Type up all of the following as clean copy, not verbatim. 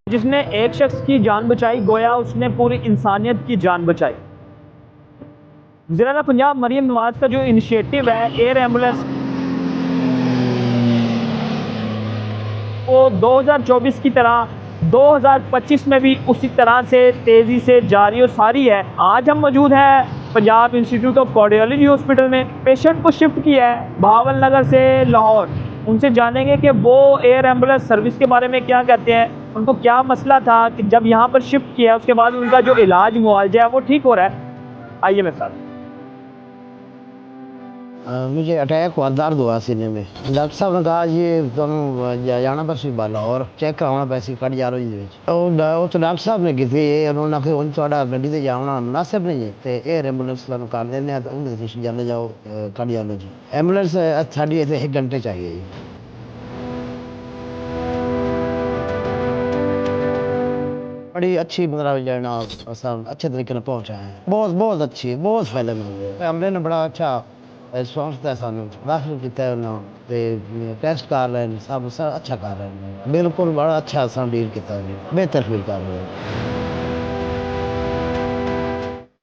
जिसने एक शख्स की जान बचाई, गोया उसने पूरी इंसानियत की जान बचाई। ज़िला पंजाब मरियम नवाज का जो इनिशिएटिव है एयर एम्बुलेंस, वो 2024 की तरह 2025 में भी उसी तरह से तेज़ी से जारी और सारी है। आज हम मौजूद हैं Punjab institute of cardiology hospital में। पेशेंट को शिफ्ट किया है भावल नगर से लाहौर। उनसे जानेंगे कि वो एयर एम्बुलेंस सर्विस के बारे में क्या कहते हैं, उनको क्या मसला था कि जब यहाँ पर शिफ्ट किया उसके बाद उनका जो इलाज मुआवजा है वो ठीक हो रहा है। आइए मेरे साथ। मुझे अटैक हुआ, दर्द हुआ सीने में। डॉक्टर साहब ने कहा ये तुम जाना बस लाहौर चेक कराना पैसे कार्डियोलॉजी तो डॉक्टर साहब ने की उन्होंने आखिर हूँ थोड़ा गड्डी से जाना मुनासिब नहीं है तो एयर एम्बुलेंस कर देने तो जाने जाओ कार्डियोलॉजी। एम्बुलेंस साड़ी इतने 1 घंटे चाहिए जी। बड़ी अच्छी मतलब जो है ना सब अच्छे तरीके से पहुँचा है। बहुत बहुत अच्छी, बहुत फायदा मिल हमने ना बड़ा अच्छा रिस्पॉन्स दिया सानू दाखिल किया उन्होंने टेस्ट कर रहे हैं, सब अच्छा कर रहे हैं, बिल्कुल बड़ा अच्छा सा डील किया, बेहतर फील कर रहे हैं।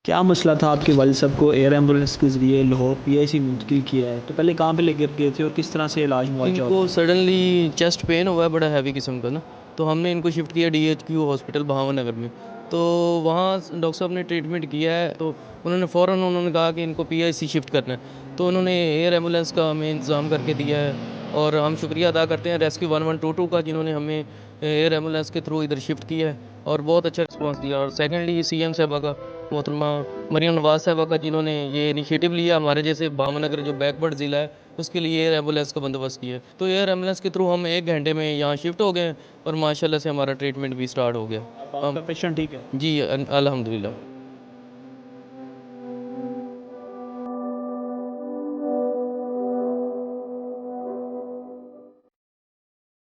क्या मसला था आपके वालिद साहब को एयर एम्बुलेंस के ज़रिए लाहौर पीआईसी मुंतकिल किया है, तो पहले कहाँ पे लेकर गए थे और किस तरह से इलाज मुआवजा हुआ? इनको सडनली चेस्ट पेन हुआ है बड़ा हैवी किस्म का ना, तो हमने इनको शिफ्ट किया DHQ हॉस्पिटल भावन नगर में। तो वहाँ डॉक्टर साहब ने ट्रीटमेंट किया है, तो उन्होंने कहा कि इनको PIC शिफ्ट करना है, तो उन्होंने एयर एम्बुलेंस का हमें इंतज़ाम करके दिया है। और हम शुक्रिया अदा करते हैं रेस्क्यू 1122 का, जिन्होंने हमें एयर एम्बुलेंस के थ्रू इधर शिफ्ट किया है और बहुत अच्छा रिस्पॉन्स दिया। और सेकेंडली CM साहबा का, मोहतरमा मरियम नवाज साहबा का, जिन्होंने ये इनिशिएटिव लिया हमारे जैसे भावनगर जो बैकवर्ड ज़िला है उसके लिए एयर एम्बुलेंस का बंदोबस्त किया है। तो एयर एम्बुलेंस के थ्रू हम 1 घंटे में यहाँ शिफ्ट हो गए और माशाल्लाह से हमारा ट्रीटमेंट भी स्टार्ट हो गया। आपका पेशेंट ठीक है? जी अल्हम्दुलिल्लाह।